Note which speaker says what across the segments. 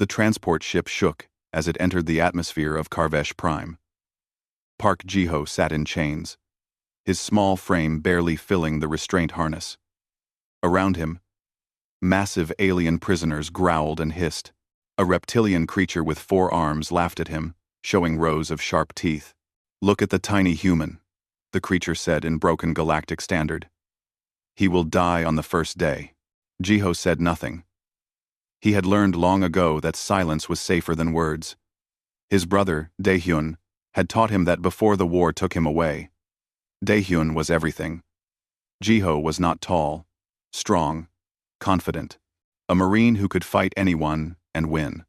Speaker 1: The transport ship shook as it entered the atmosphere of Karvesh Prime. Park Jiho sat in chains, his small frame barely filling the restraint harness. Around him, massive alien prisoners growled and hissed. A reptilian creature with 4 arms laughed at him, showing rows of sharp teeth. "Look at the tiny human," the creature said in broken galactic standard. "He will die on the first day." Jiho said nothing. He had learned long ago that silence was safer than words. His brother, Daehyun, had taught him that before the war took him away. Daehyun was everything. Jiho was not tall, strong, confident. A marine who could fight anyone and win.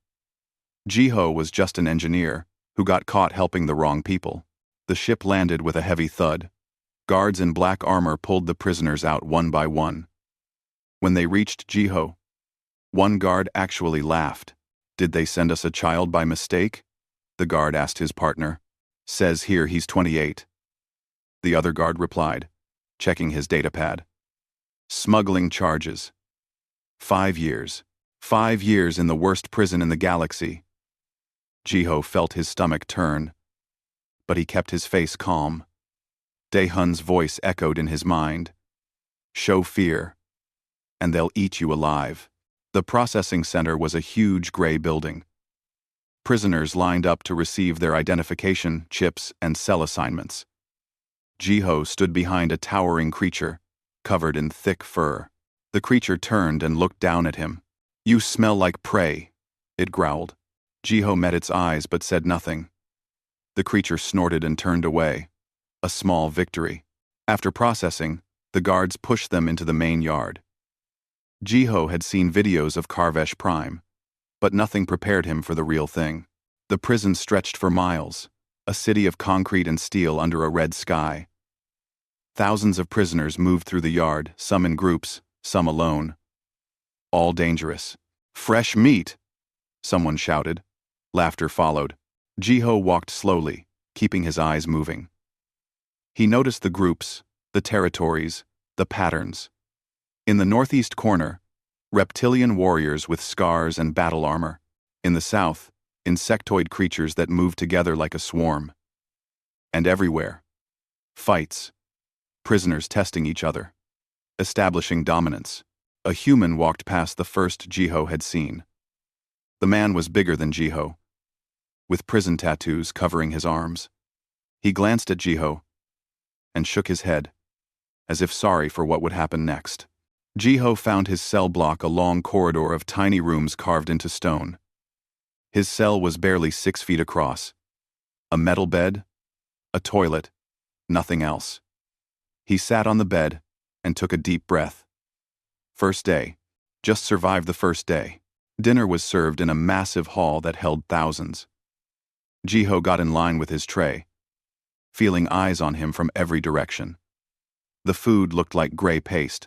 Speaker 1: Jiho was just an engineer who got caught helping the wrong people. The ship landed with a heavy thud. Guards in black armor pulled the prisoners out one by one. When they reached Jiho, one guard actually laughed. "Did they send us a child by mistake?" the guard asked his partner. "Says here he's 28. The other guard replied, checking his datapad. "Smuggling charges. 5 years. 5 years in the worst prison in the galaxy." Jiho felt his stomach turn, but he kept his face calm. Daehun's voice echoed in his mind. "Show fear, and they'll eat you alive." The processing center was a huge gray building. Prisoners lined up to receive their identification, chips, and cell assignments. Jiho stood behind a towering creature, covered in thick fur. The creature turned and looked down at him. "You smell like prey," it growled. Jiho met its eyes but said nothing. The creature snorted and turned away. A small victory. After processing, the guards pushed them into the main yard. Jiho had seen videos of Karvesh Prime, but nothing prepared him for the real thing. The prison stretched for miles, a city of concrete and steel under a red sky. Thousands of prisoners moved through the yard, some in groups, some alone. All dangerous. "Fresh meat!" someone shouted. Laughter followed. Jiho walked slowly, keeping his eyes moving. He noticed the groups, the territories, the patterns. In the northeast corner, reptilian warriors with scars and battle armor. In the south, insectoid creatures that moved together like a swarm. And everywhere, fights. Prisoners testing each other. Establishing dominance. A human walked past the first Jiho had seen. The man was bigger than Jiho, with prison tattoos covering his arms. He glanced at Jiho and shook his head, as if sorry for what would happen next. Jiho found his cell block a long corridor of tiny rooms carved into stone. His cell was barely 6 feet across. A metal bed, a toilet, nothing else. He sat on the bed and took a deep breath. First day. Just survived the first day. Dinner was served in a massive hall that held thousands. Jiho got in line with his tray, feeling eyes on him from every direction. The food looked like gray paste,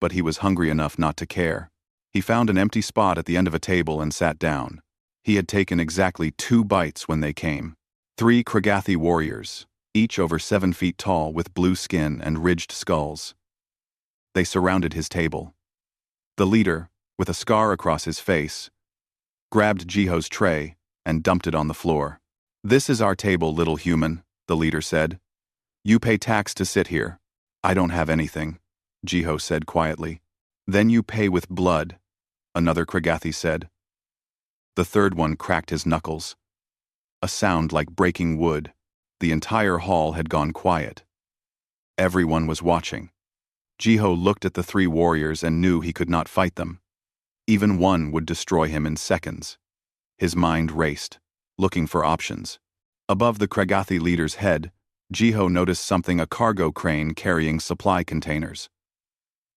Speaker 1: but he was hungry enough not to care. He found an empty spot at the end of a table and sat down. He had taken exactly 2 bites when they came. 3 Kragathi warriors, each over 7 feet tall with blue skin and ridged skulls. They surrounded his table. The leader, with a scar across his face, grabbed Jiho's tray and dumped it on the floor. "This is our table, little human," the leader said. "You pay tax to sit here." "I don't have anything," Jiho said quietly. "Then you pay with blood," another Kragathi said. The third one cracked his knuckles. A sound like breaking wood. The entire hall had gone quiet. Everyone was watching. Jiho looked at the 3 warriors and knew he could not fight them. Even one would destroy him in seconds. His mind raced, looking for options. Above the Kragathi leader's head, Jiho noticed something: a cargo crane carrying supply containers.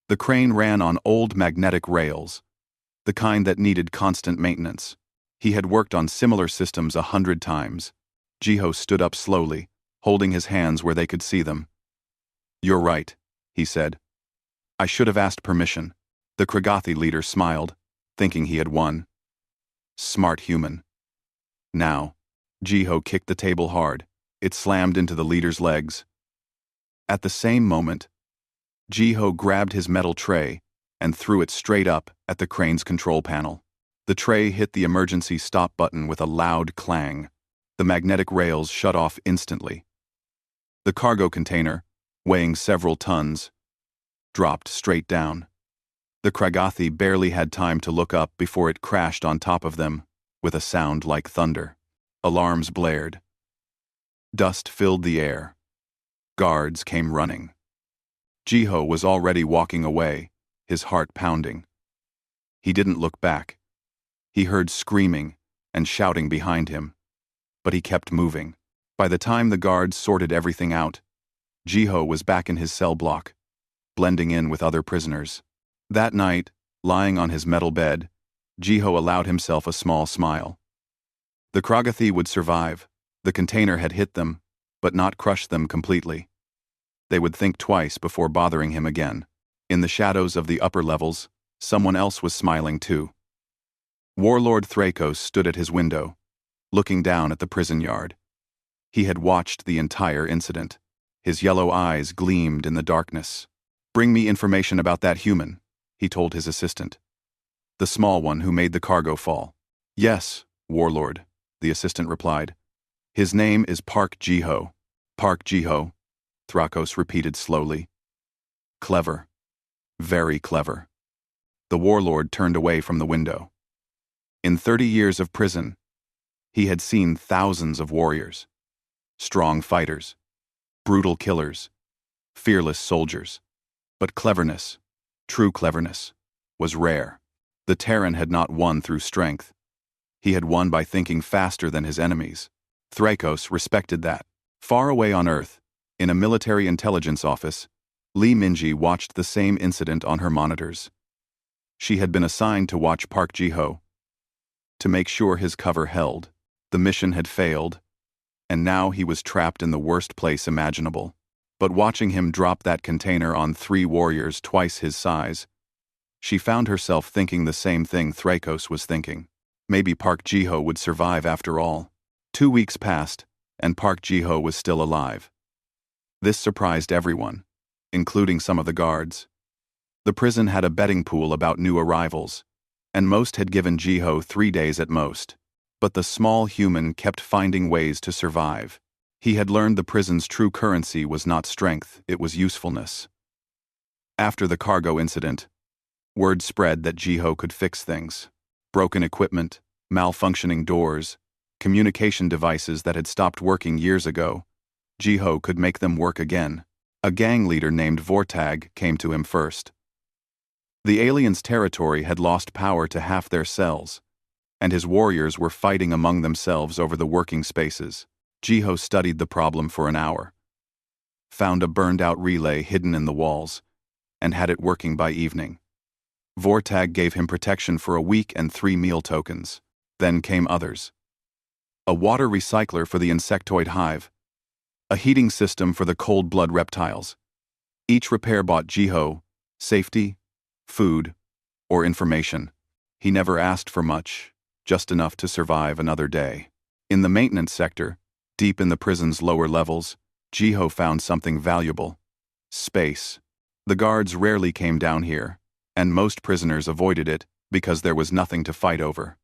Speaker 1: The crane ran on old magnetic rails, the kind that needed constant maintenance. He had worked on similar systems 100 times. Jiho stood up slowly, holding his hands where they could see them. "You're right," he said. "I should have asked permission." The Kragathi leader smiled, thinking he had won. Smart human. Now, Jiho kicked the table hard. It slammed into the leader's legs. At the same moment, Jiho grabbed his metal tray and threw it straight up at the crane's control panel. The tray hit the emergency stop button with a loud clang. The magnetic rails shut off instantly. The cargo container, weighing several tons, dropped straight down. The Kragathi barely had time to look up before it crashed on top of them, with a sound like thunder. Alarms blared. Dust filled the air. Guards came running. Jiho was already walking away, his heart pounding. He didn't look back. He heard screaming and shouting behind him, but he kept moving. By the time the guards sorted everything out, Jiho was back in his cell block, blending in with other prisoners. That night, lying on his metal bed, Jiho allowed himself a small smile. The Kragathi would survive. The container had hit them, but not crushed them completely. They would think twice before bothering him again. In the shadows of the upper levels, someone else was smiling too. Warlord Thrakos stood at his window, looking down at the prison yard. He had watched the entire incident. His yellow eyes gleamed in the darkness. "Bring me information about that human," he told his assistant. "The small one who made the cargo fall." "Yes, Warlord," the assistant replied. "His name is Park Jiho." "Park Jiho," Thrakos repeated slowly. "Clever. Very clever." The warlord turned away from the window. In 30 years of prison, he had seen thousands of warriors. Strong fighters, brutal killers, fearless soldiers. But cleverness, true cleverness, was rare. The Terran had not won through strength. He had won by thinking faster than his enemies. Thrakos respected that. Far away on Earth, in a military intelligence office, Lee Minji watched the same incident on her monitors. She had been assigned to watch Park Jiho, to make sure his cover held. The mission had failed, and now he was trapped in the worst place imaginable. But watching him drop that container on 3 warriors twice his size, she found herself thinking the same thing Thrakos was thinking. Maybe Park Jiho would survive after all. 2 weeks passed, and Park Jiho was still alive. This surprised everyone, including some of the guards. The prison had a betting pool about new arrivals, and most had given Jiho 3 days at most. But the small human kept finding ways to survive. He had learned the prison's true currency was not strength, it was usefulness. After the cargo incident, word spread that Jiho could fix things. Broken equipment, malfunctioning doors, communication devices that had stopped working years ago. Jiho could make them work again. A gang leader named Vortag came to him first. The aliens' territory had lost power to half their cells, and his warriors were fighting among themselves over the working spaces. Jiho studied the problem for an hour, found a burned-out relay hidden in the walls, and had it working by evening. Vortag gave him protection for a week and 3 meal tokens. Then came others. A water recycler for the insectoid hive, a heating system for the cold-blood reptiles. Each repair bought Jiho safety, food, or information. He never asked for much, just enough to survive another day. In the maintenance sector, deep in the prison's lower levels, Jiho found something valuable: space. The guards rarely came down here, and most prisoners avoided it because there was nothing to fight over.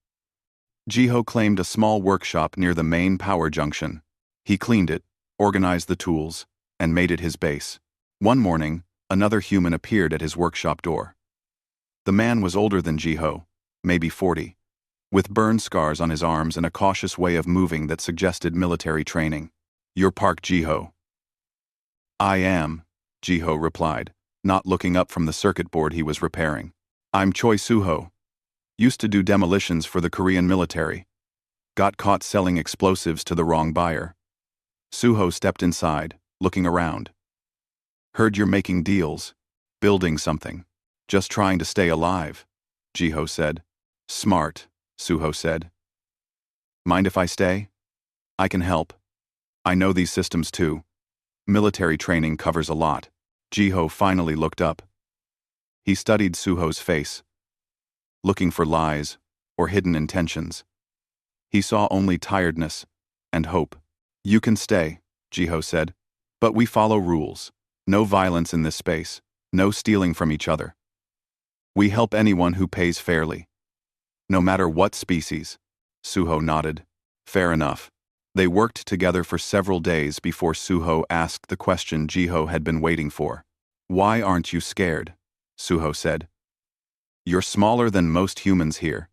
Speaker 1: Jiho claimed a small workshop near the main power junction. He cleaned it, organized the tools, and made it his base. One morning, another human appeared at his workshop door. The man was older than Jiho, maybe 40, with burn scars on his arms and a cautious way of moving that suggested military training. "You're Park Jiho." "I am," Jiho replied, not looking up from the circuit board he was repairing. "I'm Choi Suho. Used to do demolitions for the Korean military. Got caught selling explosives to the wrong buyer." Suho stepped inside, looking around. "Heard you're making deals, building something. Just trying to stay alive," Jiho said. "Smart," Suho said. "Mind if I stay? I can help. I know these systems too. Military training covers a lot." Jiho finally looked up. He studied Suho's face, looking for lies or hidden intentions. He saw only tiredness and hope. "You can stay," Jiho said, "but we follow rules. No violence in this space, no stealing from each other. We help anyone who pays fairly." No matter what species. Suho nodded. Fair enough. They worked together for several days before Suho asked the question Jiho had been waiting for. Why aren't you scared? Suho said. You're smaller than most humans here.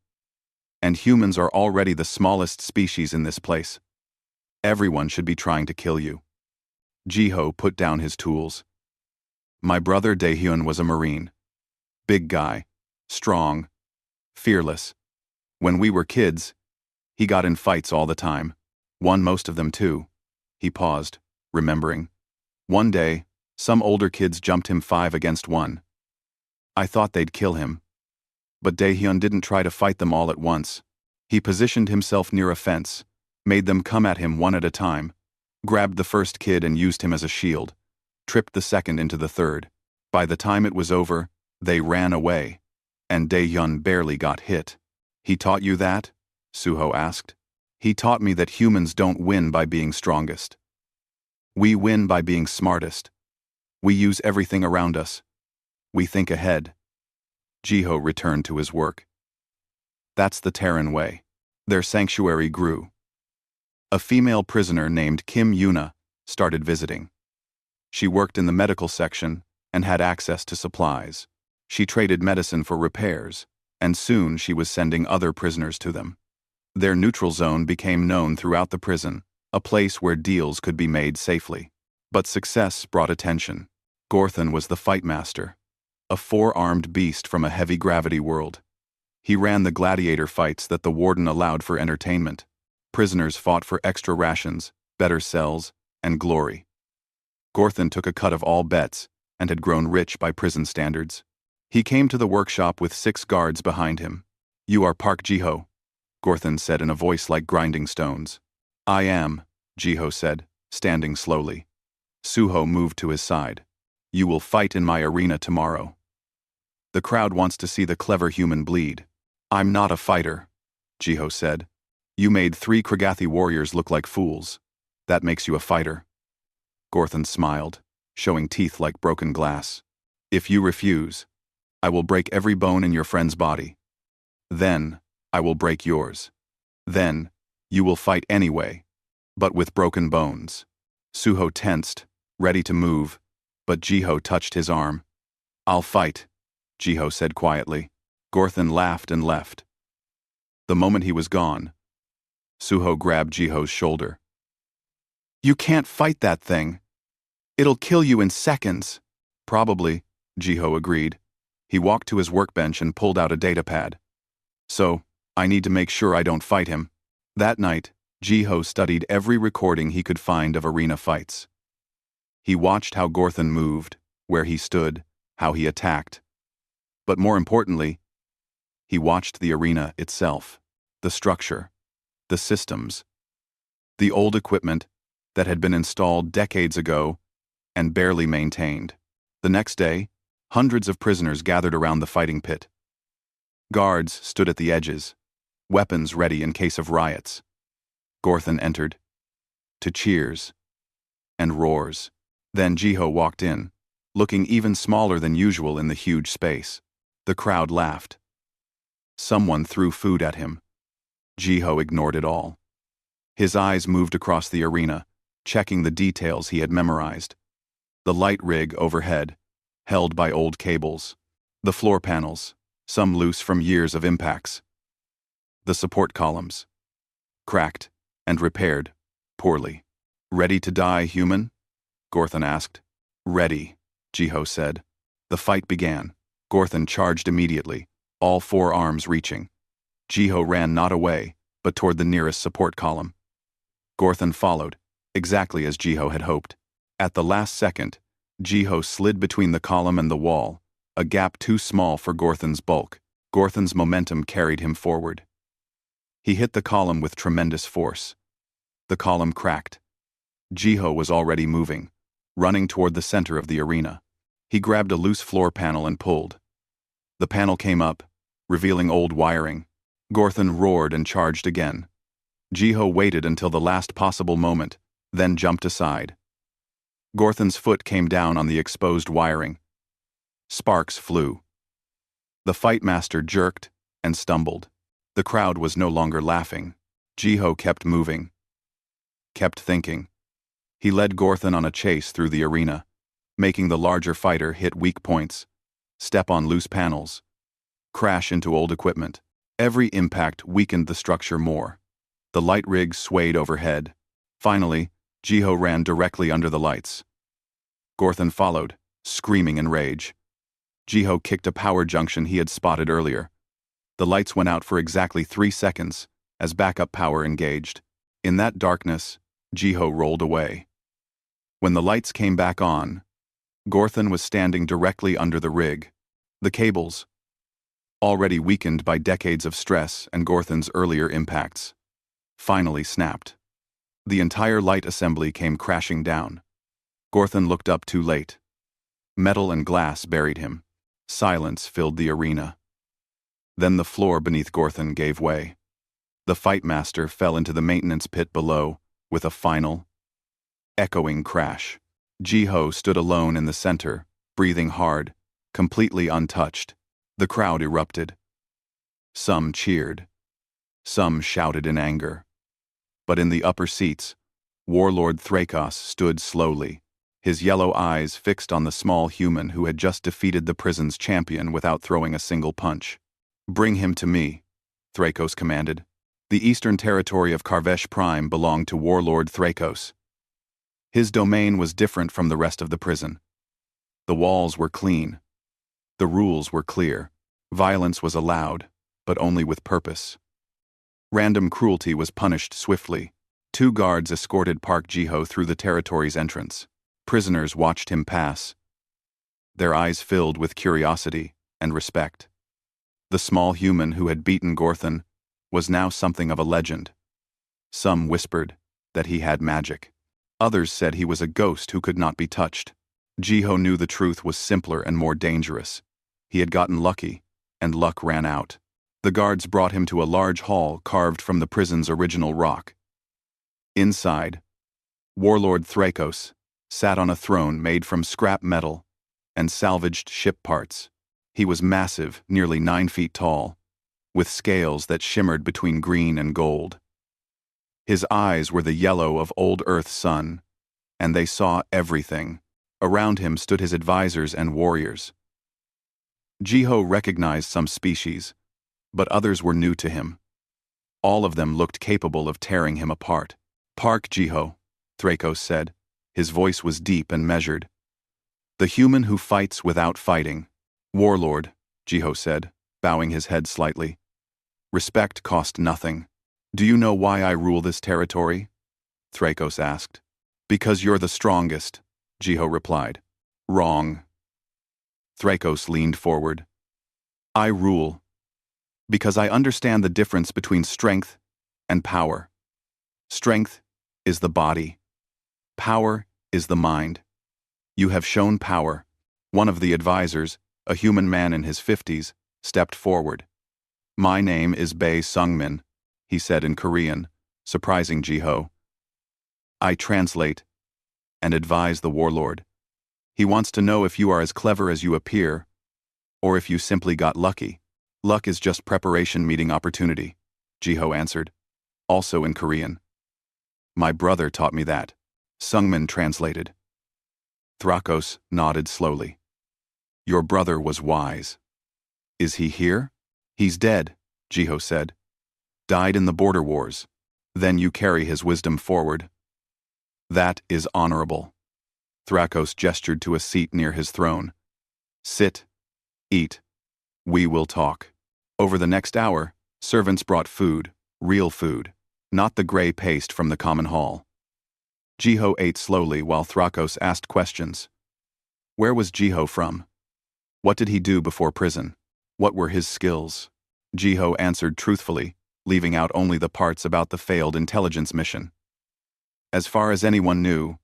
Speaker 1: And humans are already the smallest species in this place. Everyone should be trying to kill you. Jiho put down his tools. My brother Daehyun was a Marine. Big guy. Strong. Fearless. When we were kids, he got in fights all the time. Won most of them too. He paused, remembering. One day, some older kids jumped him 5 against 1. I thought they'd kill him. But Daehyun didn't try to fight them all at once. He positioned himself near a fence, made them come at him one at a time, grabbed the first kid and used him as a shield, tripped the second into the third. By the time it was over, they ran away, and Daehyun barely got hit. He taught you that? Suho asked. He taught me that humans don't win by being strongest. We win by being smartest. We use everything around us. We think ahead. Jiho returned to his work. That's the Terran way. Their sanctuary grew. A female prisoner named Kim Yuna started visiting. She worked in the medical section and had access to supplies. She traded medicine for repairs, and soon she was sending other prisoners to them. Their neutral zone became known throughout the prison, a place where deals could be made safely. But success brought attention. Gorthon was the fight master, a 4-armed beast from a heavy-gravity world. He ran the gladiator fights that the warden allowed for entertainment. Prisoners fought for extra rations, better cells, and glory. Gorthon took a cut of all bets and had grown rich by prison standards. He came to the workshop with 6 guards behind him. You are Park Jiho, Gorthon said in a voice like grinding stones. I am, Jiho said, standing slowly. Suho moved to his side. You will fight in my arena tomorrow. The crowd wants to see the clever human bleed. I'm not a fighter, Jiho said. You made 3 Kragathi warriors look like fools. That makes you a fighter. Gorthon smiled, showing teeth like broken glass. If you refuse, I will break every bone in your friend's body. Then, I will break yours. Then, you will fight anyway, but with broken bones. Suho tensed, ready to move, but Jiho touched his arm. I'll fight, Jiho said quietly. Gorthon laughed and left. The moment he was gone, Suho grabbed Jiho's shoulder. You can't fight that thing. It'll kill you in seconds. Probably, Jiho agreed. He walked to his workbench and pulled out a datapad. So, I need to make sure I don't fight him. That night, Jiho studied every recording he could find of arena fights. He watched how Gorthon moved, where he stood, how he attacked. But more importantly, he watched the arena itself, the structure, the systems, the old equipment that had been installed decades ago and barely maintained. The next day, hundreds of prisoners gathered around the fighting pit. Guards stood at the edges, weapons ready in case of riots. Gorthon entered, to cheers and roars. Then Jiho walked in, looking even smaller than usual in the huge space. The crowd laughed. Someone threw food at him. Jiho ignored it all. His eyes moved across the arena, checking the details he had memorized. The light rig overhead, held by old cables. The floor panels, some loose from years of impacts. The support columns, cracked and repaired, poorly. Ready to die, human? Gorthon asked. Ready, Jiho said. The fight began. Gorthon charged immediately, all 4 arms reaching. Jiho ran not away, but toward the nearest support column. Gorthon followed, exactly as Jiho had hoped. At the last second, Jiho slid between the column and the wall, a gap too small for Gorthon's bulk. Gorthon's momentum carried him forward. He hit the column with tremendous force. The column cracked. Jiho was already moving, running toward the center of the arena. He grabbed a loose floor panel and pulled. The panel came up, revealing old wiring. Gorthon roared and charged again. Jiho waited until the last possible moment, then jumped aside. Gorthon's foot came down on the exposed wiring. Sparks flew. The fight master jerked and stumbled. The crowd was no longer laughing. Jiho kept moving, kept thinking. He led Gorthon on a chase through the arena, making the larger fighter hit weak points, step on loose panels, crash into old equipment. Every impact weakened the structure more. The light rig swayed overhead. Finally, Jiho ran directly under the lights. Gorthon followed, screaming in rage. Jiho kicked a power junction he had spotted earlier. The lights went out for exactly 3 seconds as backup power engaged. In that darkness, Jiho rolled away. When the lights came back on, Gorthon was standing directly under the rig. The cables, already weakened by decades of stress and Gorthon's earlier impacts, finally snapped. The entire light assembly came crashing down. Gorthon looked up too late. Metal and glass buried him. Silence filled the arena. Then the floor beneath Gorthon gave way. The Fight Master fell into the maintenance pit below with a final, echoing crash. Jiho stood alone in the center, breathing hard, completely untouched. The crowd erupted. Some cheered. Some shouted in anger. But in the upper seats, Warlord Thrakos stood slowly, his yellow eyes fixed on the small human who had just defeated the prison's champion without throwing a single punch. "Bring him to me," Thrakos commanded. The eastern territory of Karvesh Prime belonged to Warlord Thrakos. His domain was different from the rest of the prison. The walls were clean. The rules were clear. Violence was allowed, but only with purpose. Random cruelty was punished swiftly. 2 guards escorted Park Jiho through the territory's entrance. Prisoners watched him pass, their eyes filled with curiosity and respect. The small human who had beaten Gorthon was now something of a legend. Some whispered that he had magic. Others said he was a ghost who could not be touched. Jiho knew the truth was simpler and more dangerous. He had gotten lucky, and luck ran out. The guards brought him to a large hall carved from the prison's original rock. Inside, Warlord Thrakos sat on a throne made from scrap metal and salvaged ship parts. He was massive, nearly 9 feet tall, with scales that shimmered between green and gold. His eyes were the yellow of old Earth's sun, and they saw everything. Around him stood his advisors and warriors. Jiho recognized some species, but others were new to him. All of them looked capable of tearing him apart. "Park Jiho," Thrakos said. His voice was deep and measured. "The human who fights without fighting." "Warlord," Jiho said, bowing his head slightly. "Respect cost nothing." "Do you know why I rule this territory?" Thrakos asked. "Because you're the strongest," Jiho replied. "Wrong." Thrakos leaned forward. "I rule because I understand the difference between strength and power. Strength is the body. Power is the mind. You have shown power." One of the advisors, a human man in his 50s, stepped forward. "My name is Bae Sungmin," he said in Korean, surprising Jiho. "I translate and advise the warlord. He wants to know if you are as clever as you appear, or if you simply got lucky." "Luck is just preparation meeting opportunity," Jiho answered, also in Korean. "My brother taught me that," Sungmin translated. Thrakos nodded slowly. "Your brother was wise. Is he here?" "He's dead," Jiho said. "Died in the border wars. Then you carry his wisdom forward." "That is honorable." Thrakos gestured to a seat near his throne. "Sit, eat. We will talk." Over the next hour, servants brought food, real food, not the gray paste from the common hall. Jiho ate slowly while Thrakos asked questions. Where was Jiho from? What did he do before prison? What were his skills? Jiho answered truthfully, leaving out only the parts about the failed intelligence mission. As far as anyone knew,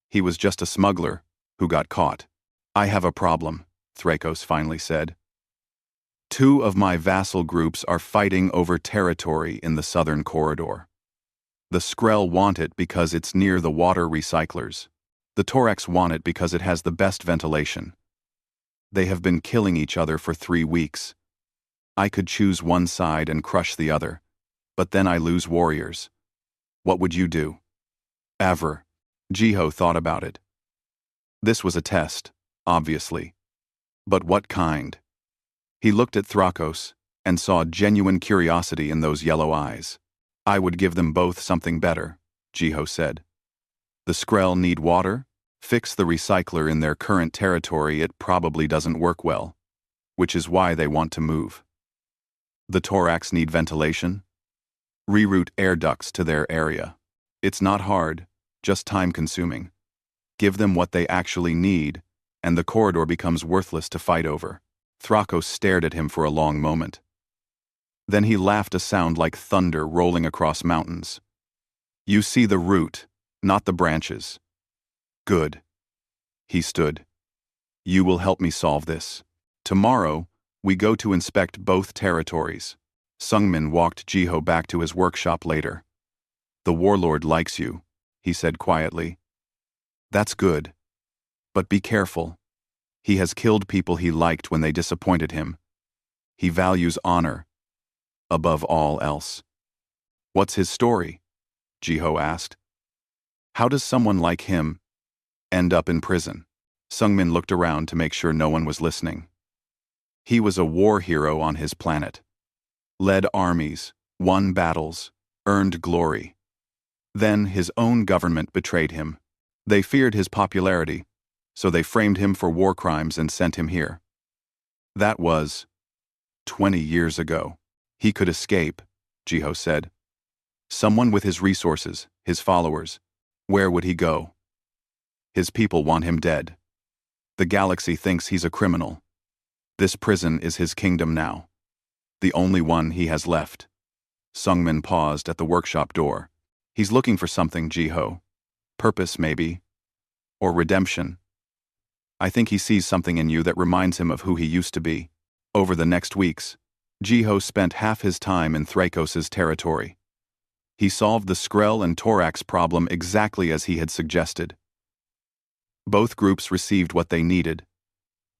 Speaker 1: he was just a smuggler who got caught. "I have a problem," Thrakos finally said. "2 of my vassal groups are fighting over territory in the southern corridor. The Skrell want it because it's near the water recyclers. The Torax want it because it has the best ventilation. They have been killing each other for 3 weeks. I could choose one side and crush the other, but then I lose warriors. What would you do? Ever. Jiho thought about it. This was a test, obviously. But what kind? He looked at Thrakos and saw genuine curiosity in those yellow eyes. I would give them both something better, Jiho said. The Skrell need water? Fix the recycler in their current territory, it probably doesn't work well, which is why they want to move. The Thorax need ventilation? Reroute air ducts to their area. It's not hard, just time-consuming. Give them what they actually need, and the corridor becomes worthless to fight over. Thrakos stared at him for a long moment. Then he laughed, a sound like thunder rolling across mountains. You see the root, not the branches. Good. He stood. You will help me solve this. Tomorrow, we go to inspect both territories. Sungmin walked Jiho back to his workshop later. The Warlord likes you, he said quietly. That's good. But be careful. He has killed people he liked when they disappointed him. He values honor above all else. What's his story? Jiho asked. How does someone like him end up in prison? Sungmin looked around to make sure no one was listening. He was a war hero on his planet. Led armies, won battles, earned glory. Then his own government betrayed him. They feared his popularity, so they framed him for war crimes and sent him here. That was 20 years ago. He could escape, Jiho said. Someone with his resources, his followers. Where would he go? His people want him dead. The galaxy thinks he's a criminal. This prison is his kingdom now. The only one he has left. Sungmin paused at the workshop door. He's looking for something, Jiho. Purpose, maybe. Or redemption. I think he sees something in you that reminds him of who he used to be. Over the next weeks, Jiho spent half his time in Thrakos' territory. He solved the Skrell and Thorax problem exactly as he had suggested. Both groups received what they needed,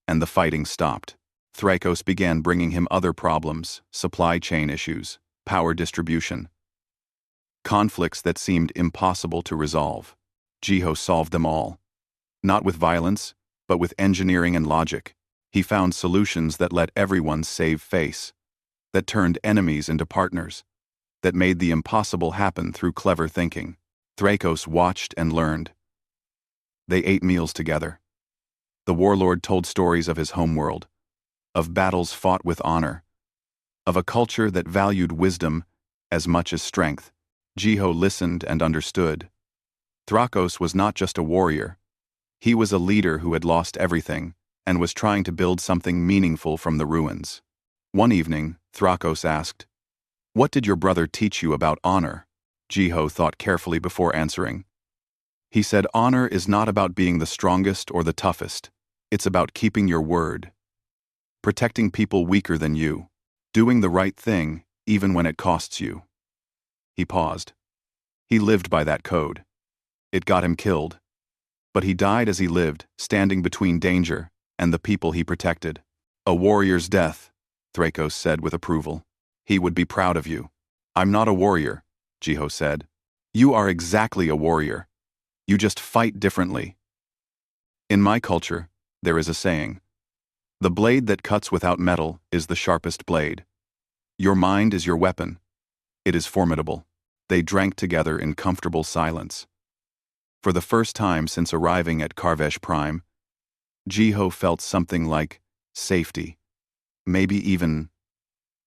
Speaker 1: and the fighting stopped. Thrakos began bringing him other problems, supply chain issues, power distribution. Conflicts that seemed impossible to resolve. Jiho solved them all. Not with violence, but with engineering and logic. He found solutions that let everyone save face, that turned enemies into partners, that made the impossible happen through clever thinking. Thrakos watched and learned. They ate meals together. The Warlord told stories of his homeworld, of battles fought with honor, of a culture that valued wisdom as much as strength. Jiho listened and understood. Thrakos was not just a warrior. He was a leader who had lost everything and was trying to build something meaningful from the ruins. One evening, Thrakos asked, "What did your brother teach you about honor?" Jiho thought carefully before answering. He said, "Honor is not about being the strongest or the toughest. It's about keeping your word. Protecting people weaker than you. Doing the right thing, even when it costs you." He paused. He lived by that code. It got him killed. But he died as he lived, standing between danger and the people he protected. "A warrior's death," Thrakos said with approval. "He would be proud of you." "I'm not a warrior," Jiho said. "You are exactly a warrior. You just fight differently." In my culture, there is a saying, "The blade that cuts without metal is the sharpest blade." Your mind is your weapon. It is formidable. They drank together in comfortable silence. For the first time since arriving at Karvesh Prime, Jiho felt something like safety, maybe even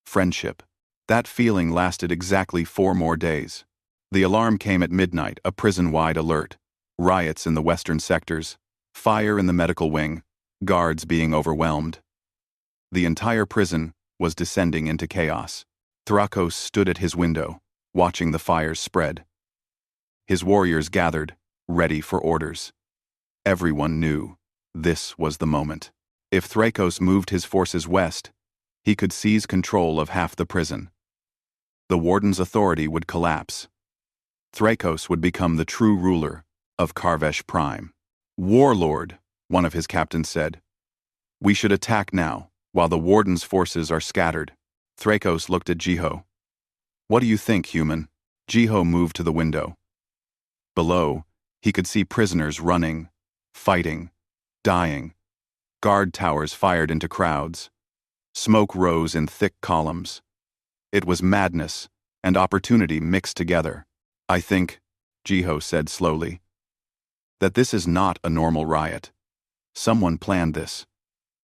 Speaker 1: friendship. That feeling lasted exactly 4 more days. The alarm came at midnight, a prison-wide alert. Riots in the western sectors, fire in the medical wing, guards being overwhelmed. The entire prison was descending into chaos. Thrakos stood at his window, watching the fires spread. His warriors gathered, ready for orders. Everyone knew this was the moment. If Thrakos moved his forces west, he could seize control of half the prison. The warden's authority would collapse. Thrakos would become the true ruler of Karvesh Prime. "Warlord," one of his captains said. "We should attack now, while the warden's forces are scattered." Thrakos looked at Jiho. What do you think, human? Jiho moved to the window. Below, he could see prisoners running, fighting, dying. Guard towers fired into crowds. Smoke rose in thick columns. It was madness and opportunity mixed together. I think, Jiho said slowly, that this is not a normal riot. Someone planned this.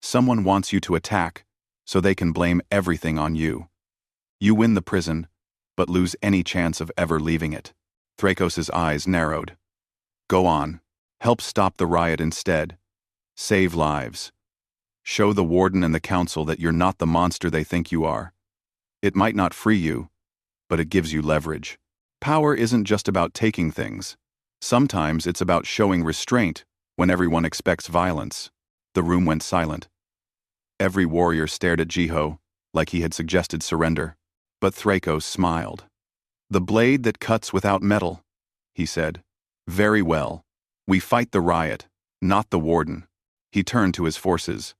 Speaker 1: Someone wants you to attack, so they can blame everything on you. You win the prison, but lose any chance of ever leaving it. Thrakos' eyes narrowed. Go on. Help stop the riot instead. Save lives. Show the warden and the council that you're not the monster they think you are. It might not free you, but it gives you leverage. Power isn't just about taking things. Sometimes it's about showing restraint when everyone expects violence. The room went silent. Every warrior stared at Jiho, like he had suggested surrender. But Thrakos smiled. The blade that cuts without metal, he said. Very well. We fight the riot, not the warden. He turned to his forces.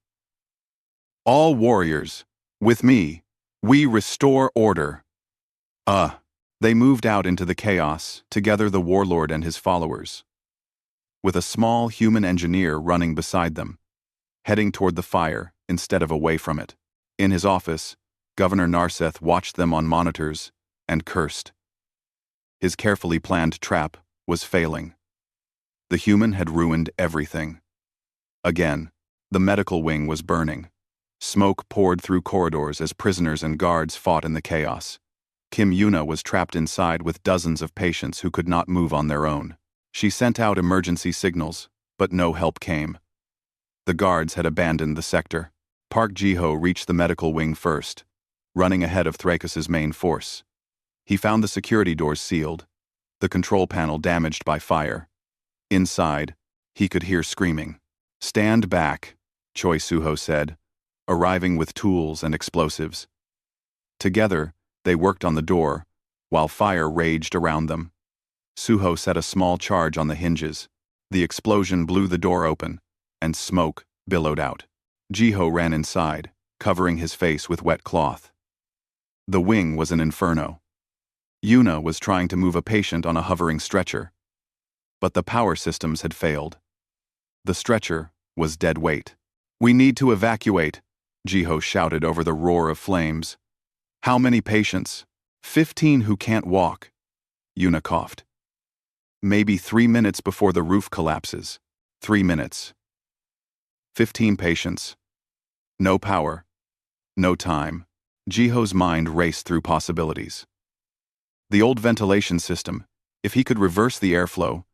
Speaker 1: All warriors, with me, we restore order. They moved out into the chaos, together the warlord and his followers, with a small human engineer running beside them, heading toward the fire instead of away from it. In his office, Governor Narseth watched them on monitors and cursed. His carefully planned trap was failing. The human had ruined everything. Again, the medical wing was burning. Smoke poured through corridors as prisoners and guards fought in the chaos. Kim Yuna was trapped inside with dozens of patients who could not move on their own. She sent out emergency signals, but no help came. The guards had abandoned the sector. Park Jiho reached the medical wing first, running ahead of Thrakos' main force. He found the security doors sealed, the control panel damaged by fire. Inside, he could hear screaming. Stand back, Choi Suho said, arriving with tools and explosives. Together, they worked on the door, while fire raged around them. Suho set a small charge on the hinges. The explosion blew the door open, and smoke billowed out. Jiho ran inside, covering his face with wet cloth. The wing was an inferno. Yuna was trying to move a patient on a hovering stretcher, but the power systems had failed. The stretcher was dead weight. We need to evacuate, Jiho shouted over the roar of flames. How many patients? 15 who can't walk. Yuna coughed. Maybe 3 minutes before the roof collapses. 3 minutes. 15 patients. No power. No time. Jiho's mind raced through possibilities. The old ventilation system, if he could reverse the airflow,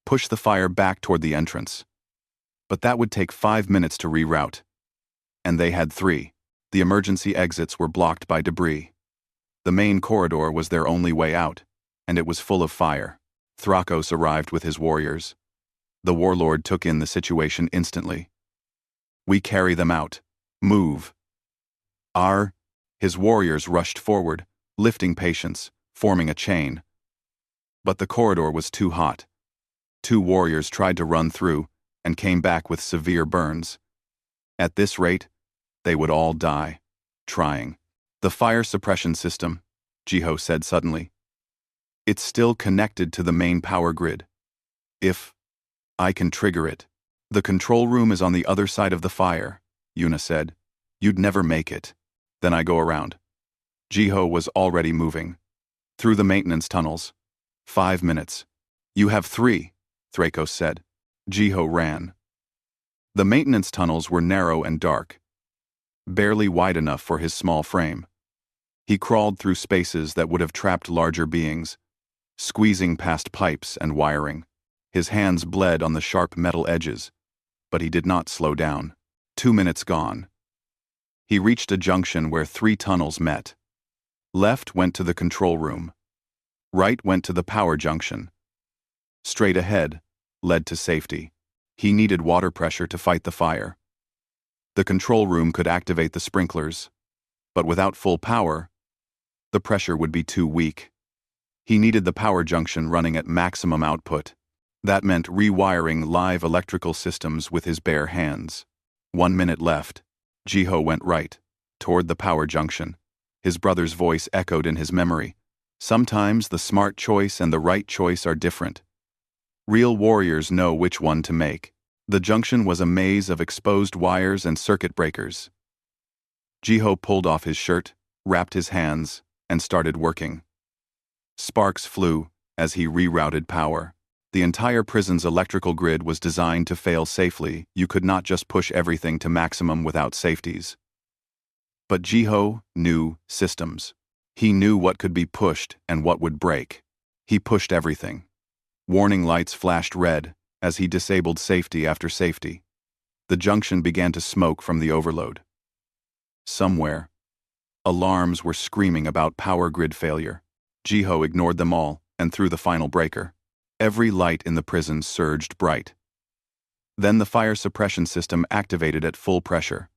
Speaker 1: push the fire back toward the entrance. But that would take 5 minutes to reroute. And they had 3. The emergency exits were blocked by debris. The main corridor was their only way out, and it was full of fire. Thrakos arrived with his warriors. The warlord took in the situation instantly. We carry them out. Move. His warriors rushed forward, lifting patients, forming a chain. But the corridor was too hot. 2 warriors tried to run through and came back with severe burns. At this rate, they would all die, trying. The fire suppression system, Jiho said suddenly. It's still connected to the main power grid. If I can trigger it. The control room is on the other side of the fire, Yuna said. You'd never make it. Then I go around. Jiho was already moving. Through the maintenance tunnels. 5 minutes. You have 3, Thrakos said. Jiho ran. The maintenance tunnels were narrow and dark, barely wide enough for his small frame. He crawled through spaces that would have trapped larger beings, squeezing past pipes and wiring. His hands bled on the sharp metal edges, but he did not slow down. 2 minutes gone. He reached a junction where 3 tunnels met. Left went to the control room. Right went to the power junction. Straight ahead led to safety. He needed water pressure to fight the fire. The control room could activate the sprinklers, but without full power, the pressure would be too weak. He needed the power junction running at maximum output. That meant rewiring live electrical systems with his bare hands. 1 minute left. Jiho went right, toward the power junction. His brother's voice echoed in his memory. Sometimes the smart choice and the right choice are different. Real warriors know which one to make. The junction was a maze of exposed wires and circuit breakers. Jiho pulled off his shirt, wrapped his hands, and started working. Sparks flew as he rerouted power. The entire prison's electrical grid was designed to fail safely. You could not just push everything to maximum without safeties. But Jiho knew systems. He knew what could be pushed and what would break. He pushed everything. Warning lights flashed red as he disabled safety after safety. The junction began to smoke from the overload. Somewhere, alarms were screaming about power grid failure. Jiho ignored them all and threw the final breaker. Every light in the prison surged bright. Then the fire suppression system activated at full pressure.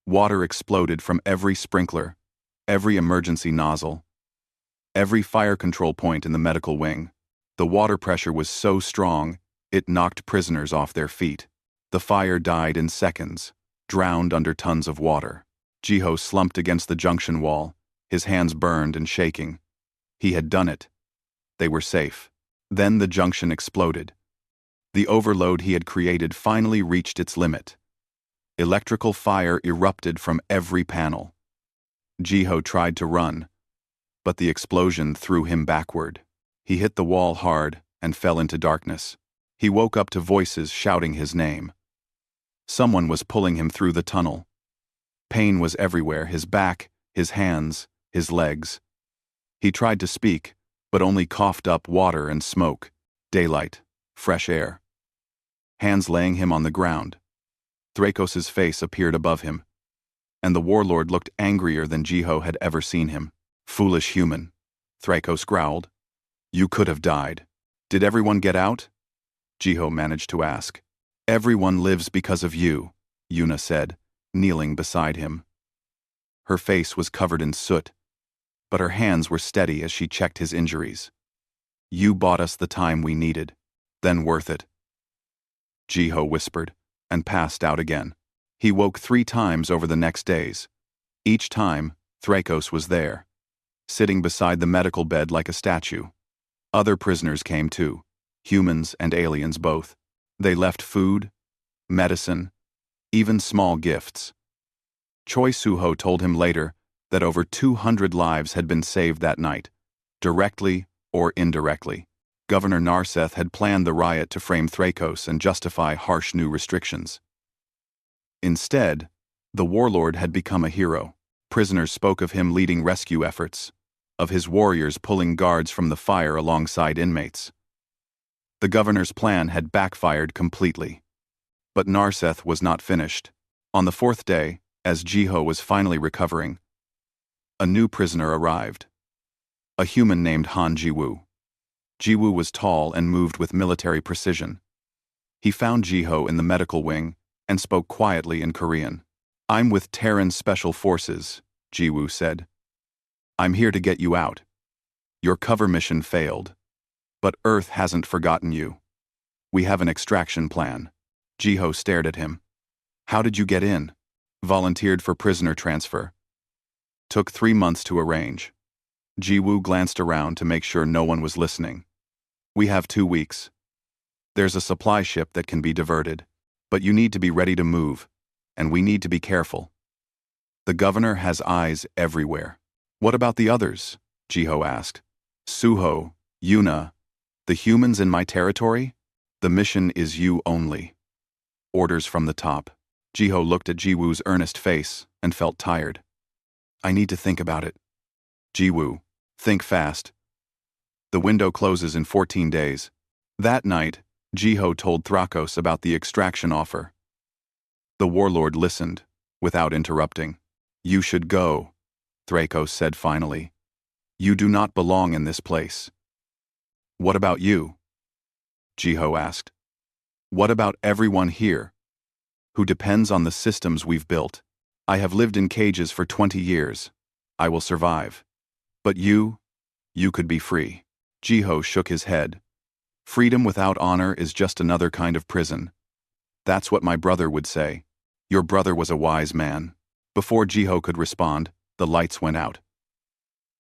Speaker 1: Water exploded from every sprinkler, every emergency nozzle, every fire control point in the medical wing. The water pressure was so strong, it knocked prisoners off their feet. The fire died in seconds, drowned under tons of water. Jiho slumped against the junction wall, his hands burned and shaking. He had done it. They were safe. Then the junction exploded. The overload he had created finally reached its limit. Electrical fire erupted from every panel. Jiho tried to run, but the explosion threw him backward. He hit the wall hard and fell into darkness. He woke up to voices shouting his name. Someone was pulling him through the tunnel. Pain was everywhere, his back, his hands, his legs. He tried to speak, but only coughed up water and smoke, daylight, fresh air. Hands laying him on the ground. Thrakos's face appeared above him, and the warlord looked angrier than Jiho had ever seen him. Foolish human, Thrakos growled. You could have died. Did everyone get out? Jiho managed to ask. Everyone lives because of you, Yuna said, kneeling beside him. Her face was covered in soot, but her hands were steady as she checked his injuries. You bought us the time we needed, then worth it. Jiho whispered, and passed out again. He woke 3 times over the next days. Each time, Thrakos was there, sitting beside the medical bed like a statue. Other prisoners came too, humans and aliens both. They left food, medicine, even small gifts. Choi Suho told him later that over 200 lives had been saved that night, directly or indirectly. Governor Narseth had planned the riot to frame Thrakos and justify harsh new restrictions. Instead, the warlord had become a hero. Prisoners spoke of him leading rescue efforts, of his warriors pulling guards from the fire alongside inmates. The governor's plan had backfired completely. But Narseth was not finished. On the 4th day, as Jiho was finally recovering, a new prisoner arrived. A human named Han Jiwoo. Jiwoo was tall and moved with military precision. He found Jiho in the medical wing and spoke quietly in Korean. I'm with Terran Special Forces, Jiwoo said. I'm here to get you out. Your cover mission failed. But Earth hasn't forgotten you. We have an extraction plan. Jiho stared at him. How did you get in? Volunteered for prisoner transfer. Took 3 months to arrange. Jiwoo glanced around to make sure no one was listening. We have 2 weeks. There's a supply ship that can be diverted, but you need to be ready to move, and we need to be careful. The governor has eyes everywhere. What about the others? Jiho asked. Suho, Yuna, the humans in my territory? The mission is you only. Orders from the top. Jiho looked at Jiwoo's earnest face and felt tired. I need to think about it. Jiwoo, think fast. The window closes in 14 days. That night, Jiho told Thrakos about the extraction offer. The warlord listened, without interrupting. You should go, Thrakos said finally. You do not belong in this place. What about you? Jiho asked. What about everyone here, who depends on the systems we've built? I have lived in cages for 20 years. I will survive. But you could be free. Jiho shook his head. Freedom without honor is just another kind of prison. That's what my brother would say. Your brother was a wise man. Before Jiho could respond, The lights went out.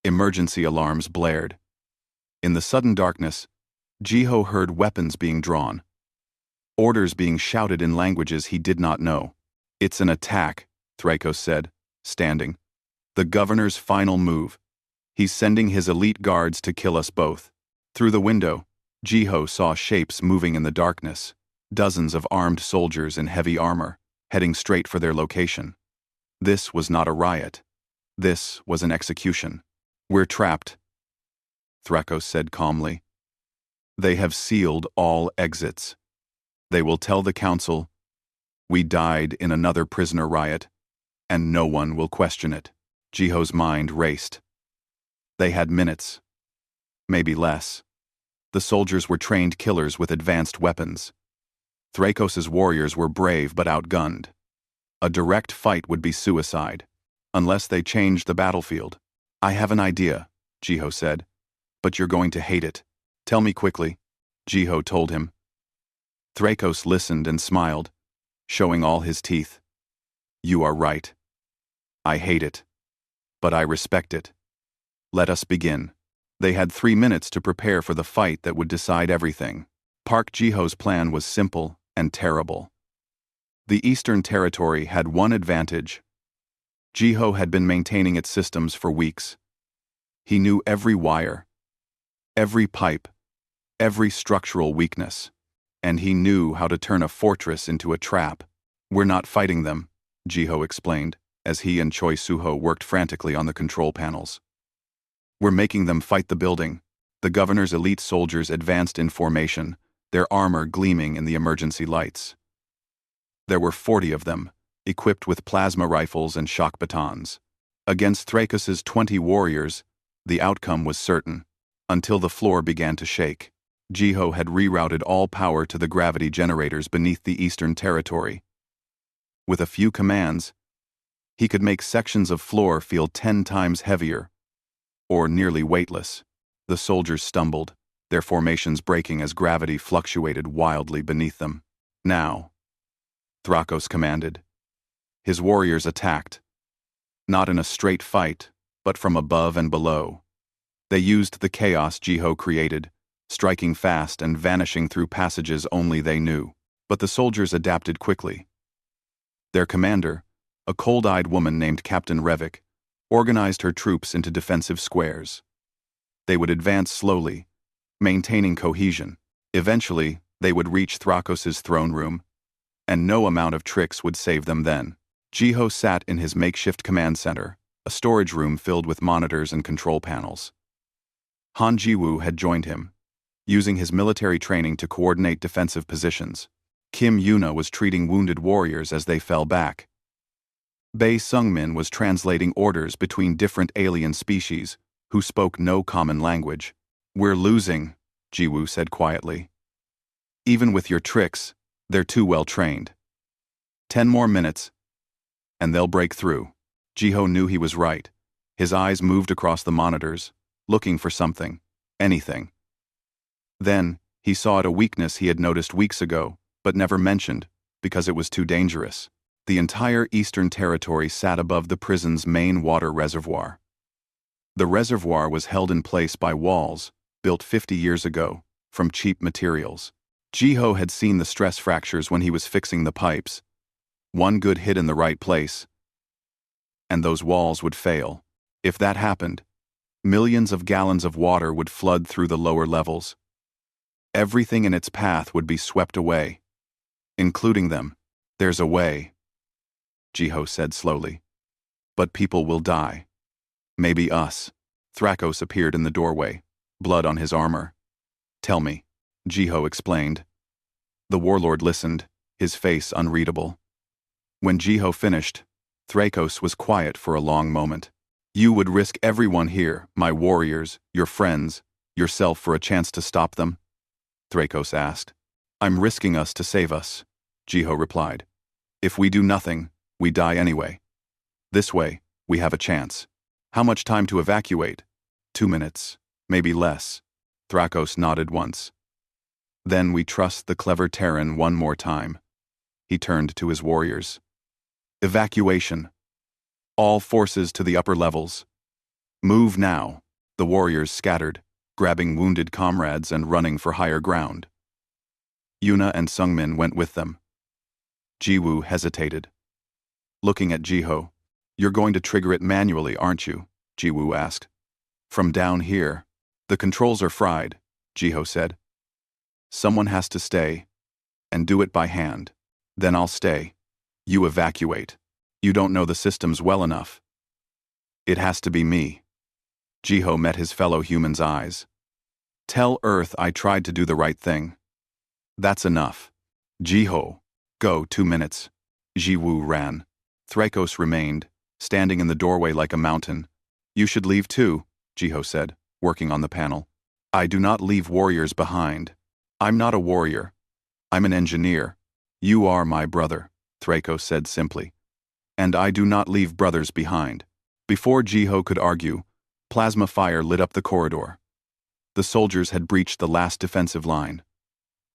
Speaker 1: Emergency alarms blared. In the sudden darkness, Jiho heard weapons being drawn. Orders being shouted in languages he did not know. "It's an attack," Thrakos said, standing. "The governor's final move. He's sending his elite guards to kill us both." Through the window, Jiho saw shapes moving in the darkness, dozens of armed soldiers in heavy armor, heading straight for their location. This was not a riot. This was an execution. "We're trapped," Thrakos said calmly. "They have sealed all exits. They will tell the council, we died in another prisoner riot, and no one will question it." Jiho's mind raced. They had minutes. Maybe less. The soldiers were trained killers with advanced weapons. Thrakos' warriors were brave but outgunned. A direct fight would be suicide, unless they changed the battlefield. "I have an idea," Jiho said, "but you're going to hate it. Tell me quickly," Jiho told him. Thrakos listened and smiled, showing all his teeth. "You are right. I hate it. But I respect it. Let us begin." They had 3 minutes to prepare for the fight that would decide everything. Park Jiho's plan was simple and terrible. The Eastern Territory had one advantage. Jiho had been maintaining its systems for weeks. He knew every wire, every pipe, every structural weakness, and he knew how to turn a fortress into a trap. "We're not fighting them," Jiho explained, as he and Choi Suho worked frantically on the control panels. "We're making them fight the building." The governor's elite soldiers advanced in formation, their armor gleaming in the emergency lights. There were 40 of them, equipped with plasma rifles and shock batons. Against Thrakos' 20 warriors, the outcome was certain, until the floor began to shake. Jiho had rerouted all power to the gravity generators beneath the Eastern Territory. With a few commands, he could make sections of floor feel 10 times heavier, or nearly weightless. The soldiers stumbled, their formations breaking as gravity fluctuated wildly beneath them. "Now," Thrakos commanded. His warriors attacked, not in a straight fight, but from above and below. They used the chaos Jiho created, striking fast and vanishing through passages only they knew. But the soldiers adapted quickly. Their commander, a cold-eyed woman named Captain Revik, organized her troops into defensive squares. They would advance slowly, maintaining cohesion. Eventually, they would reach Thrakos' throne room, and no amount of tricks would save them then. Jiho sat in his makeshift command center, a storage room filled with monitors and control panels. Han Jiwoo had joined him, using his military training to coordinate defensive positions. Kim Yuna was treating wounded warriors as they fell back. Bae Sungmin was translating orders between different alien species who spoke no common language. "We're losing," Jiwoo said quietly. "Even with your tricks, they're too well trained. 10 more minutes, and they'll break through." Jiho knew he was right. His eyes moved across the monitors, looking for something, anything. Then, he saw a weakness he had noticed weeks ago, but never mentioned, because it was too dangerous. The entire Eastern Territory sat above the prison's main water reservoir. The reservoir was held in place by walls, built 50 years ago, from cheap materials. Jiho had seen the stress fractures when he was fixing the pipes. One good hit in the right place, and those walls would fail. If that happened, millions of gallons of water would flood through the lower levels. Everything in its path would be swept away, including them. "There's a way," Jiho said slowly. "But people will die. Maybe us." Thrakos appeared in the doorway, blood on his armor. "Tell me," Jiho explained. The warlord listened, his face unreadable. When Jiho finished, Thrakos was quiet for a long moment. "You would risk everyone here, my warriors, your friends, yourself for a chance to stop them?" Thrakos asked. "I'm risking us to save us," Jiho replied. "If we do nothing, we die anyway. This way, we have a chance." "How much time to evacuate?" 2 minutes, maybe less. Thrakos nodded once. "Then we trust the clever Terran one more time." He turned to his warriors. "Evacuation. All forces to the upper levels. Move now. The warriors scattered, grabbing wounded comrades and running for higher ground. Yuna and Sungmin went with them. Jiwoo hesitated. Looking at Jiho. You're going to trigger it manually, aren't you? Jiwoo asked. From down here. The controls are fried, Jiho said. Someone has to stay. And do it by hand. Then I'll stay. You evacuate. You don't know the systems well enough. It has to be me. Jiho met his fellow human's eyes. Tell Earth I tried to do the right thing. That's enough. Jiho. Go, 2 minutes. Jiwoo ran. Thrakos remained, standing in the doorway like a mountain. You should leave too, Jiho said, working on the panel. I do not leave warriors behind. I'm not a warrior. I'm an engineer. You are my brother, Thrakos said simply. And I do not leave brothers behind. Before Jiho could argue, plasma fire lit up the corridor. The soldiers had breached the last defensive line.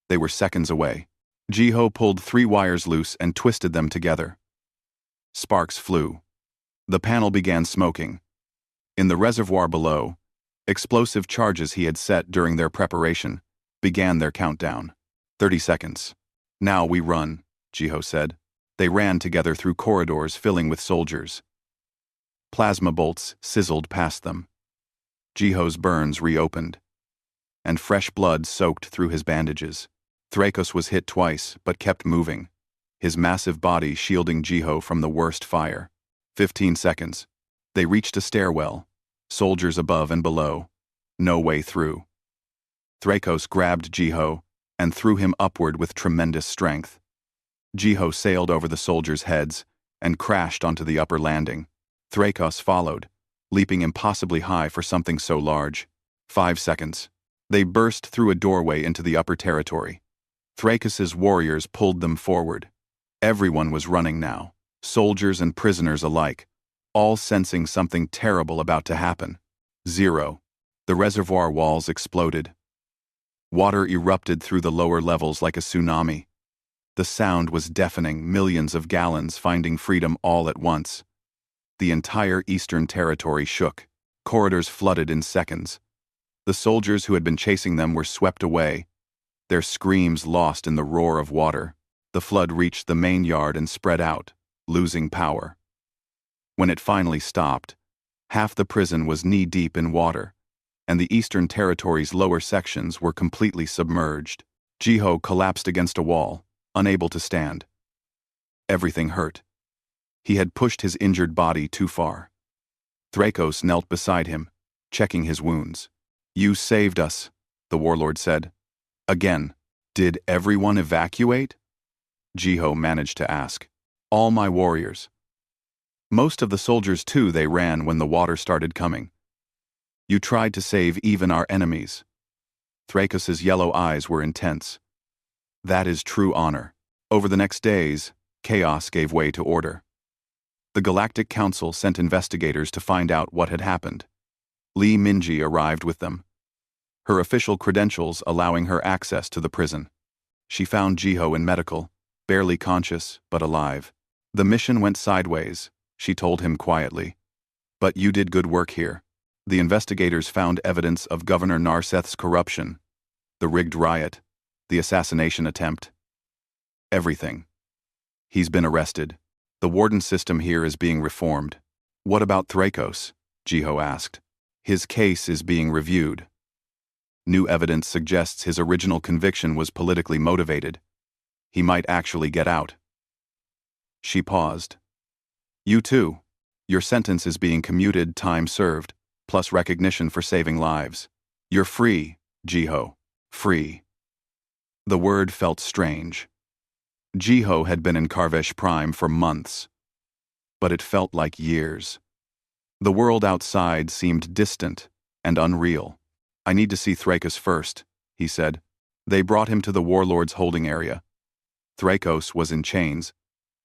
Speaker 1: They were seconds away. Jiho pulled 3 wires loose and twisted them together. Sparks flew. The panel began smoking. In the reservoir below, explosive charges he had set during their preparation began their countdown. 30 seconds. Now we run, Jiho said. They ran together through corridors filling with soldiers. Plasma bolts sizzled past them. Jiho's burns reopened, and fresh blood soaked through his bandages. Thrakos was hit twice, but kept moving, his massive body shielding Jiho from the worst fire. 15 seconds. They reached a stairwell. Soldiers above and below. No way through. Thrakos grabbed Jiho and threw him upward with tremendous strength. Jiho sailed over the soldiers' heads and crashed onto the upper landing. Thrakos followed, leaping impossibly high for something so large. 5 seconds. They burst through a doorway into the upper territory. Thrakos's warriors pulled them forward. Everyone was running now, soldiers and prisoners alike, all sensing something terrible about to happen. 0. The reservoir walls exploded. Water erupted through the lower levels like a tsunami. The sound was deafening, millions of gallons finding freedom all at once. The entire eastern territory shook. Corridors flooded in seconds. The soldiers who had been chasing them were swept away, their screams lost in the roar of water. The flood reached the main yard and spread out, losing power. When it finally stopped, half the prison was knee-deep in water, and the eastern territory's lower sections were completely submerged. Jiho collapsed against a wall, unable to stand. Everything hurt. He had pushed his injured body too far. Thrakos knelt beside him, checking his wounds. You saved us, the warlord said. Again, did everyone evacuate? Jiho managed to ask. All my warriors. Most of the soldiers too, they ran when the water started coming. You tried to save even our enemies. Thrakos's yellow eyes were intense. That is true honor. Over the next days, chaos gave way to order. The Galactic Council sent investigators to find out what had happened. Lee Minji arrived with them, her official credentials allowing her access to the prison. She found Jiho in medical, barely conscious but alive. The mission went sideways, she told him quietly. But you did good work here. The investigators found evidence of Governor Narseth's corruption, the rigged riot, the assassination attempt. Everything. He's been arrested. The warden system here is being reformed. What about Thrakos? Jiho asked. His case is being reviewed. New evidence suggests his original conviction was politically motivated. He might actually get out. She paused. You too. Your sentence is being commuted, time served, plus recognition for saving lives. You're free, Jiho. Free. The word felt strange. Jiho had been in Karvesh Prime for months, but it felt like years. The world outside seemed distant and unreal. I need to see Thrakos first, he said. They brought him to the Warlord's holding area. Thrakos was in chains,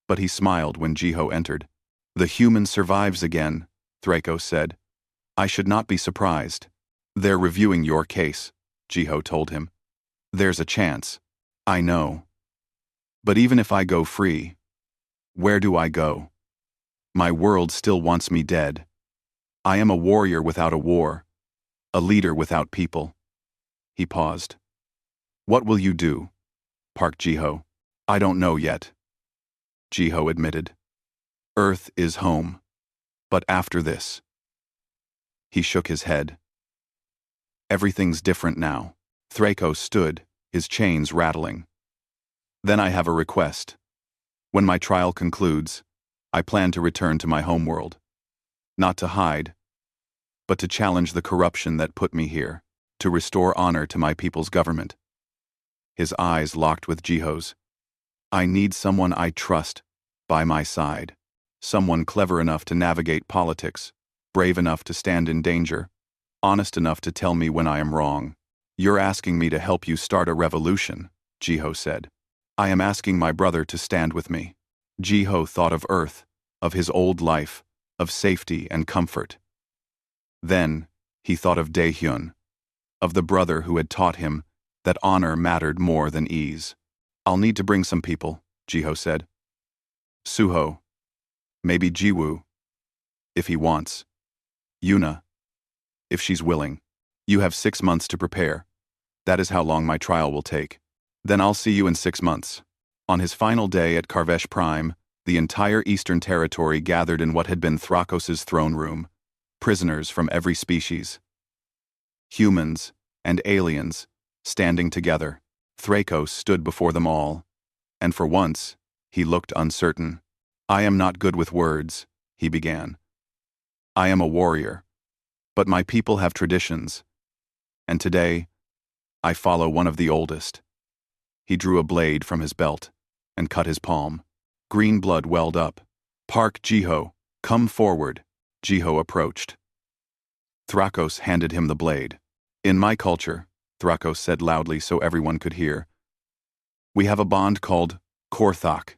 Speaker 1: but he smiled when Jiho entered. The human survives again, Thrakos said. I should not be surprised. They're reviewing your case, Jiho told him. There's a chance. I know. But even if I go free, where do I go? My world still wants me dead. I am a warrior without a war, a leader without people. He paused. What will you do? Park Ji-ho. I don't know yet. Ji-ho admitted. Earth is home. But after this. He shook his head. Everything's different now. Thrakos stood, his chains rattling. Then I have a request. When my trial concludes, I plan to return to my homeworld. Not to hide, but to challenge the corruption that put me here, to restore honor to my people's government. His eyes locked with Ji-ho's. I need someone I trust by my side. Someone clever enough to navigate politics, brave enough to stand in danger, honest enough to tell me when I am wrong. You're asking me to help you start a revolution, Ji-ho said. I am asking my brother to stand with me. Ji-ho thought of Earth, of his old life, of safety and comfort. Then, he thought of Dae-hyun, of the brother who had taught him that honor mattered more than ease. I'll need to bring some people, Ji-ho said. Suho. Maybe Jiwoo. If he wants. Yuna. If she's willing. You have 6 months to prepare. That is how long my trial will take. Then I'll see you in 6 months. On his final day at Karvesh Prime, the entire Eastern Territory gathered in what had been Thrakos' throne room, prisoners from every species. Humans and aliens, standing together. Thrakos stood before them all, and for once, he looked uncertain. I am not good with words, he began. I am a warrior, but my people have traditions, and today, I follow one of the oldest. He drew a blade from his belt and cut his palm. Green blood welled up. Park Ji-ho, come forward. Ji-ho approached. Thrakos handed him the blade. In my culture, Thrakos said loudly so everyone could hear, we have a bond called Korthok,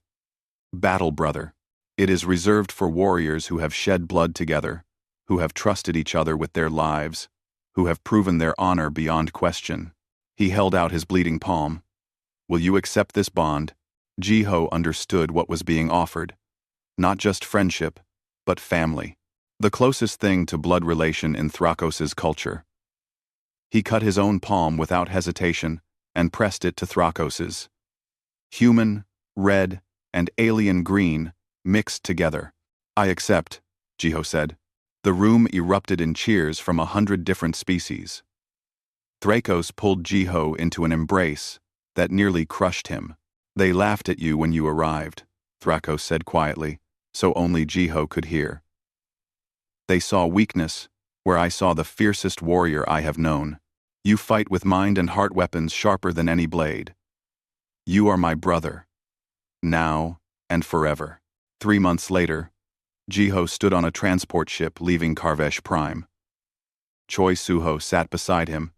Speaker 1: battle brother. It is reserved for warriors who have shed blood together, who have trusted each other with their lives, who have proven their honor beyond question. He held out his bleeding palm. Will you accept this bond? Ji-ho understood what was being offered. Not just friendship, but family. The closest thing to blood relation in Thrakos' culture. He cut his own palm without hesitation and pressed it to Thrakos'. Human, red, and alien green mixed together. I accept, Ji-ho said. The room erupted in cheers from 100 different species. Thrakos pulled Ji-ho into an embrace that nearly crushed him. They laughed at you when you arrived, Thrakos said quietly, so only Ji-ho could hear. They saw weakness where I saw the fiercest warrior I have known. You fight with mind and heart weapons sharper than any blade. You are my brother. Now and forever. 3 months later, Ji-ho stood on a transport ship leaving Karvesh Prime. Choi Suho sat beside him,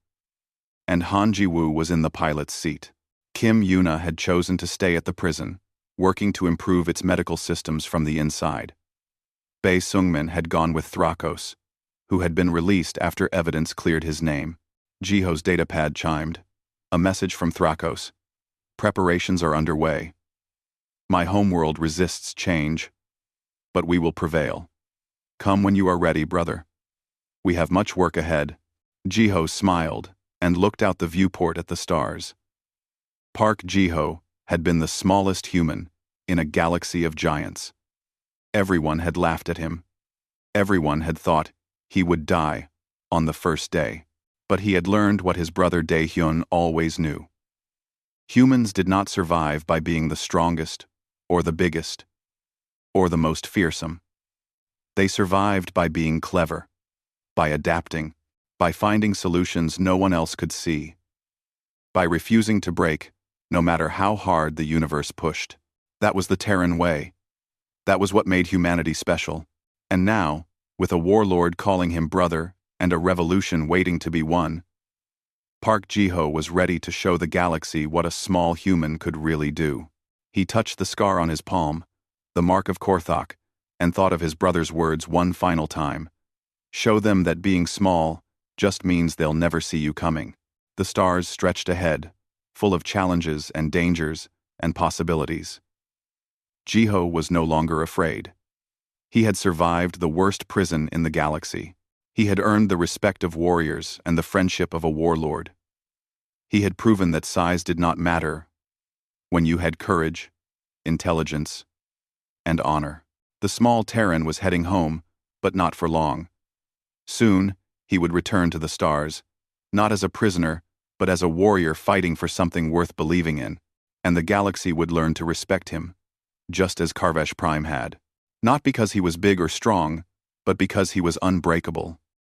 Speaker 1: and Han Ji-woo was in the pilot's seat. Kim Yuna had chosen to stay at the prison, working to improve its medical systems from the inside. Bae Sungmin had gone with Thrakos, who had been released after evidence cleared his name. Ji-ho's datapad chimed. A message from Thrakos. Preparations are underway. My homeworld resists change, but we will prevail. Come when you are ready, brother. We have much work ahead. Ji-ho smiled and looked out the viewport at the stars. Park Ji-ho had been the smallest human in a galaxy of giants. Everyone had laughed at him. Everyone had thought he would die on the first day. But he had learned what his brother Dae-hyun always knew. Humans did not survive by being the strongest, or the biggest, or the most fearsome. They survived by being clever, by adapting, by finding solutions no one else could see, by refusing to break, no matter how hard the universe pushed. That was the Terran way. That was what made humanity special. And now, with a warlord calling him brother and a revolution waiting to be won, Park Ji-ho was ready to show the galaxy what a small human could really do. He touched the scar on his palm, the mark of Korthok, and thought of his brother's words one final time. Show them that being small just means they'll never see you coming. The stars stretched ahead, full of challenges and dangers and possibilities. Ji-ho was no longer afraid. He had survived the worst prison in the galaxy. He had earned the respect of warriors and the friendship of a warlord. He had proven that size did not matter when you had courage, intelligence, and honor. The small Terran was heading home, but not for long. Soon, he would return to the stars, not as a prisoner, but as a warrior fighting for something worth believing in, and the galaxy would learn to respect him, just as Karvesh Prime had. Not because he was big or strong, but because he was unbreakable.